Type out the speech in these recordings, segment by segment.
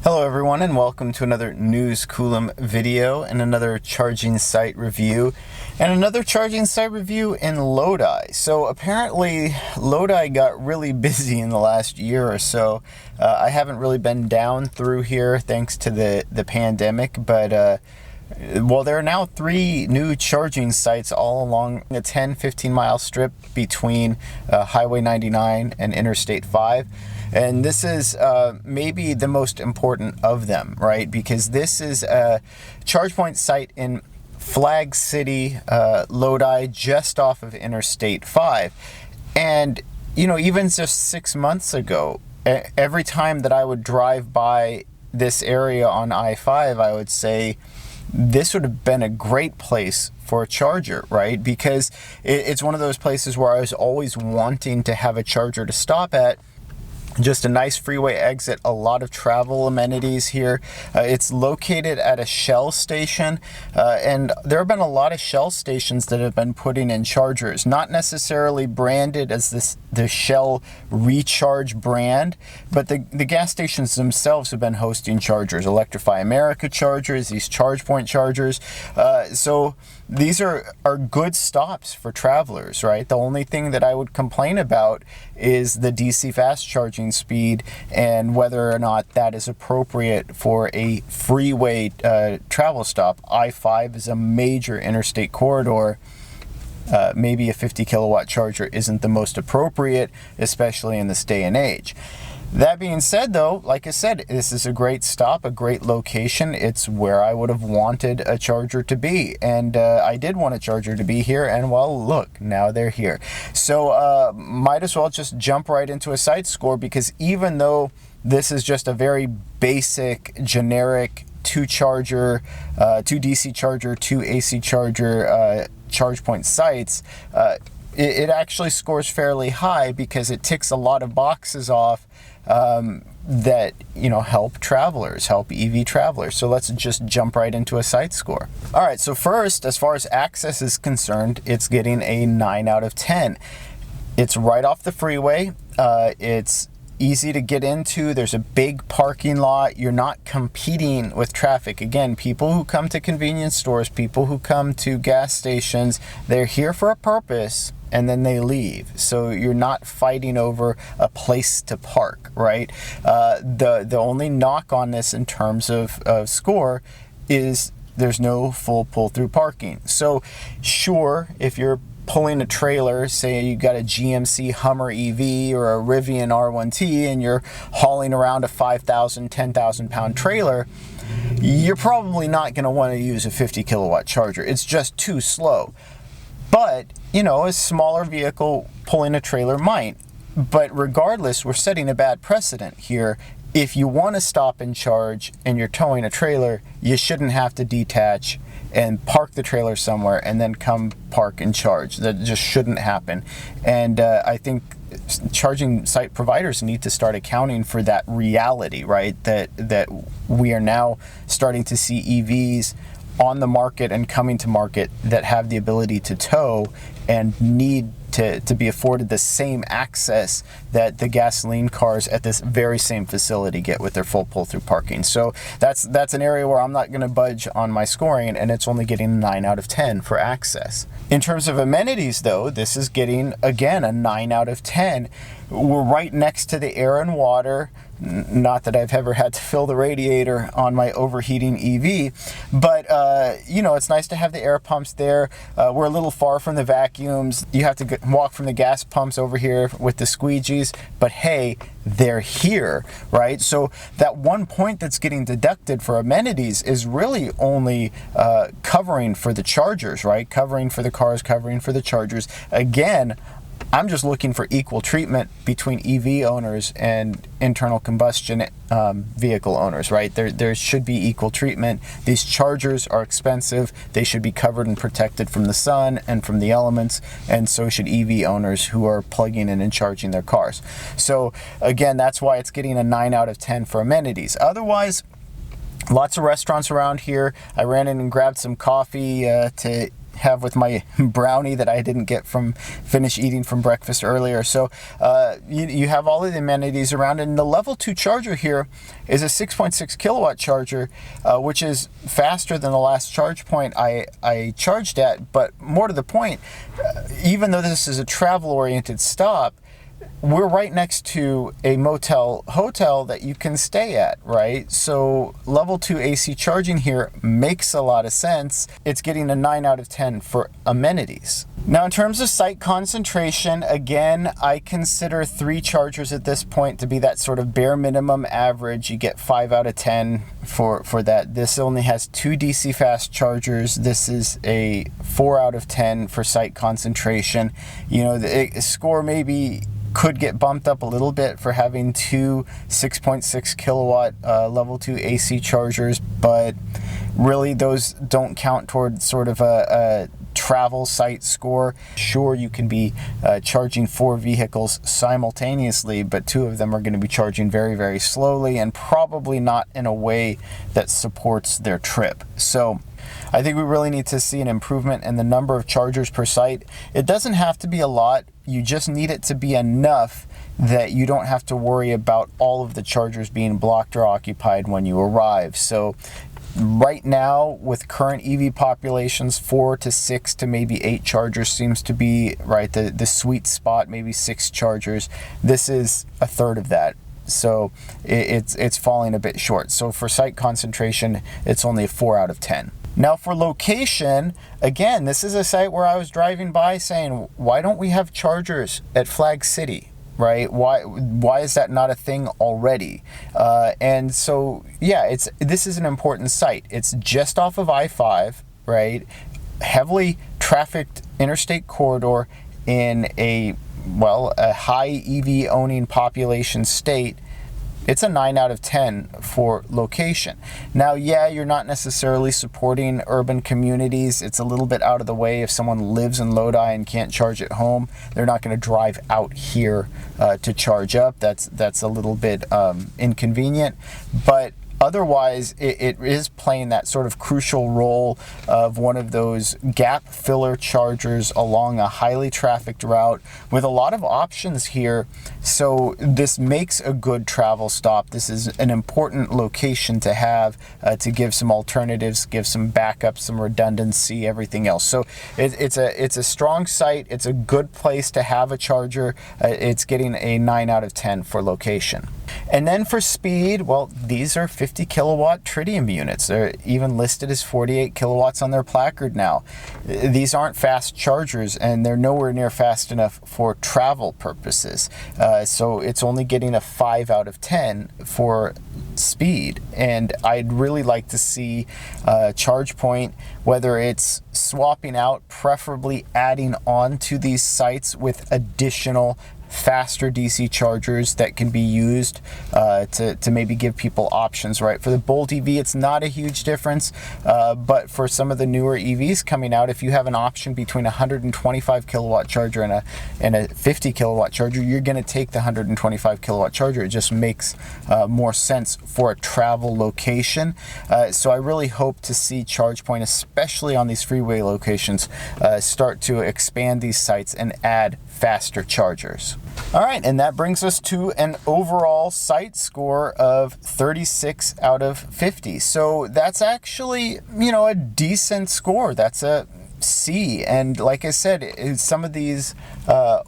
Hello everyone, and welcome to another News Coolum video and another charging site review and another charging site review in Lodi. So apparently Lodi got really busy in the last year or so. I haven't really been down through here thanks to the pandemic, but well, there are now 3 new charging sites all along a 10-15 mile strip between Highway 99 and Interstate 5. And this is maybe the most important of them, right? Because this is a ChargePoint site in Flag City, Lodi, just off of Interstate 5. And, you know, even just 6 months ago, every time that I would drive by this area on I-5, I would say, this would have been a great place for a charger, right? Because it's one of those places where I was always wanting to have a charger to stop at. Just a nice freeway exit, a lot of travel amenities here. It's located at a Shell station, and there have been a lot of Shell stations that have been putting in chargers, not necessarily branded as the Shell Recharge brand, but the gas stations themselves have been hosting chargers, Electrify America chargers, these ChargePoint chargers. So these are good stops for travelers, right? The only thing that I would complain about is the DC fast charging speed and whether or not that is appropriate for a freeway travel stop. I-5 is a major interstate corridor. Maybe a 50 kilowatt charger isn't the most appropriate, especially in this day and age. That being said, though, like I said, this is a great stop, a great location. It's where I would have wanted a charger to be. And I did want a charger to be here. And well, look, now they're here. So might as well just jump right into a site score, because even though this is just a very basic, generic 2 DC charger, 2 AC charger, ChargePoint sites, it actually scores fairly high because it ticks a lot of boxes off that, you know, help travelers, help EV travelers. So let's just jump right into a site score. All right, so first, as far as access is concerned, it's getting a 9 out of 10. It's right off the freeway. It's easy to get into. There's a big parking lot. You're not competing with traffic. Again, people who come to convenience stores, people who come to gas stations, they're here for a purpose and then they leave. So you're not fighting over a place to park, right? The only knock on this in terms of score is there's no full pull-through parking. So sure, if you're pulling a trailer, say you got a GMC Hummer EV or a Rivian R1T and you're hauling around a 5,000, 10,000 pound trailer, you're probably not going to want to use a 50 kilowatt charger. It's just too slow. But, you know, a smaller vehicle pulling a trailer might. But regardless, we're setting a bad precedent here. If you want to stop and charge and you're towing a trailer, you shouldn't have to detach and park the trailer somewhere and then come park and charge. That just shouldn't happen. And I think charging site providers need to start accounting for that reality, right? That we are now starting to see EVs on the market and coming to market that have the ability to tow and need to be afforded the same access that the gasoline cars at this very same facility get with their full pull-through parking. So that's an area where I'm not going to budge on my scoring, and it's only getting a 9 out of 10 for access. In terms of amenities, though, this is getting, again, a 9 out of 10. We're right next to the air and water. Not that I've ever had to fill the radiator on my overheating EV, but you know, it's nice to have the air pumps there. We're a little far from the vacuums. You have to walk from the gas pumps over here with the squeegees, but hey, they're here, right? So that 1 point that's getting deducted for amenities is really only covering for the chargers, right? Covering for the cars, covering for the chargers. Again, I'm just looking for equal treatment between EV owners and internal combustion vehicle owners, right? There should be equal treatment. These chargers are expensive. They should be covered and protected from the sun and from the elements, and so should EV owners who are plugging in and charging their cars. So again, that's why it's getting a 9 out of 10 for amenities. Otherwise, lots of restaurants around here. I ran in and grabbed some coffee to have with my brownie that I didn't get from finish eating from breakfast earlier. So you have all of the amenities around, and the level 2 charger here is a 6.6 kilowatt charger, which is faster than the last ChargePoint I charged at. But more to the point, even though this is a travel-oriented stop, we're right next to a motel hotel that you can stay at, right? So level 2 AC charging here makes a lot of sense. It's getting a 9 out of 10 for amenities. Now, in terms of site concentration, again, I consider 3 chargers at this point to be that sort of bare minimum average. You get 5 out of 10 for that. This only has 2 DC fast chargers. This is a 4 out of 10 for site concentration. You know, the score maybe could get bumped up a little bit for having 2 6.6 kilowatt level 2 AC chargers, but really those don't count toward sort of a travel site score. Sure, you can be charging 4 vehicles simultaneously, but 2 of them are going to be charging very, very slowly and probably not in a way that supports their trip. So I think we really need to see an improvement in the number of chargers per site. It doesn't have to be a lot. You just need it to be enough that you don't have to worry about all of the chargers being blocked or occupied when you arrive. So right now, with current EV populations, 4 to 6 to maybe 8 chargers seems to be right the sweet spot, maybe 6 chargers. This is a third of that. So it's falling a bit short. So for site concentration, it's only a 4 out of 10. Now for location, again, this is a site where I was driving by saying, why don't we have chargers at Flag City, right? Why is that not a thing already? And so, yeah, this is an important site. It's just off of I-5, right? Heavily trafficked interstate corridor in a high EV owning population state. It's a 9 out of 10 for location. Now, yeah, you're not necessarily supporting urban communities. It's a little bit out of the way. If someone lives in Lodi and can't charge at home, they're not going to drive out here to charge up. That's a little bit inconvenient. But otherwise, it is playing that sort of crucial role of one of those gap filler chargers along a highly trafficked route with a lot of options here. So this makes a good travel stop. This is an important location to have to give some alternatives, give some backup, some redundancy, everything else. So it's a strong site. It's a good place to have a charger. It's getting a 9 out of 10 for location. And then for speed, well, these are 50 kilowatt Tritium units. They're even listed as 48 kilowatts on their placard now. These aren't fast chargers, and they're nowhere near fast enough for travel purposes. So it's only getting a 5 out of 10 for speed. And I'd really like to see ChargePoint, whether it's swapping out, preferably adding on to these sites with additional faster DC chargers that can be used to maybe give people options, right? For the Bolt EV, it's not a huge difference, but for some of the newer EVs coming out, if you have an option between a 125 kilowatt charger and a 50 kilowatt charger, you're going to take the 125 kilowatt charger. It just makes more sense for a travel location. So I really hope to see ChargePoint, especially on these freeway locations, start to expand these sites and add faster chargers. All right, and that brings us to an overall site score of 36 out of 50. So that's actually, a decent score. That's a C. And like I said, some of these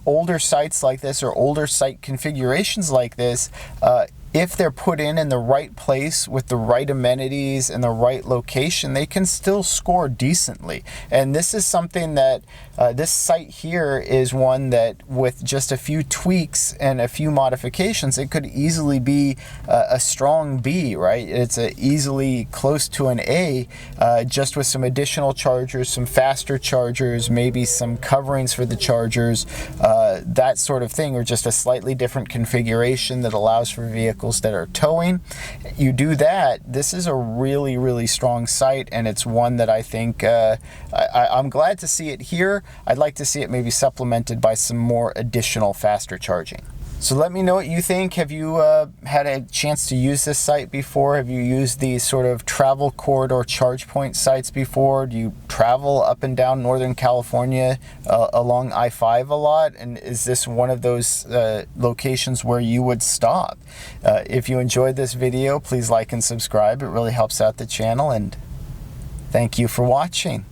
older sites like this, or older site configurations like this, if they're put in the right place with the right amenities and the right location, they can still score decently. And this is something that this site here is one that, with just a few tweaks and a few modifications, it could easily be a strong B, right? It's easily close to an A, just with some additional chargers, some faster chargers, maybe some coverings for the chargers, that sort of thing, or just a slightly different configuration that allows for vehicles that are towing. You do that, this is a really, really strong site, and it's one that I think I'm glad to see it here. I'd like to see it maybe supplemented by some more additional faster charging. So let me know what you think. Have you had a chance to use this site before? Have you used these sort of travel corridor ChargePoint sites before? Do you travel up and down Northern California along I-5 a lot? And is this one of those locations where you would stop? If you enjoyed this video, please like and subscribe. It really helps out the channel, and thank you for watching.